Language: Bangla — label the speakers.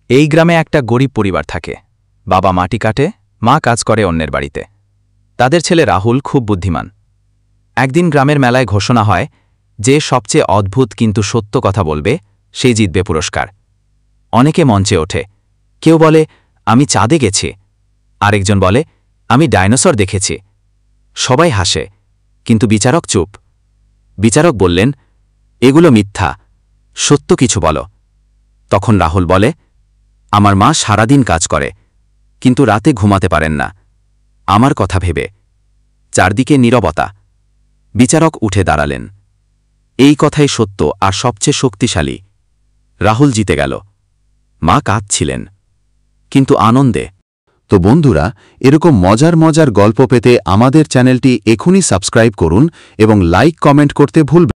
Speaker 1: এই গ্রামে একটা গরিব পরিবার থাকে। বাবা মাটি কাটে, মা কাজ করে অন্যের বাড়িতে। তাদের ছেলে রাহুল খুব বুদ্ধিমান। একদিন গ্রামের মেলায় ঘোষণা হয়, যে সবচেয়ে অদ্ভুত কিন্তু সত্য কথা বলবে সেই জিতবে পুরস্কার। অনেকে মঞ্চে ওঠে। কেউ বলে, আমি চাঁদে গেছি। আরেকজন বলে, আমি ডাইনোসর দেখেছি। সবাই হাসে, কিন্তু বিচারক চুপ। বিচারক বললেন, এগুলো মিথ্যা, সত্য কিছু বলো। তখন রাহুল বলে, আমার মা সারাদিন কাজ করে, কিন্তু রাতে ঘুমাতে পারেন না, আমার কথা ভেবে। চারদিকে নীরবতা। বিচারক উঠে দাঁড়ালেন। এই কথাই সত্য আর সবচেয়ে শক্তিশালী। রাহুল জিতে গেল। মা কাঁদছিলেন, কিন্তু আনন্দে।
Speaker 2: তো বন্ধুরা, এরকম মজার মজার গল্প পেতে আমাদের চ্যানেলটি এখনই সাবস্ক্রাইব করুন এবং লাইক কমেন্ট করতে ভুলবেন না।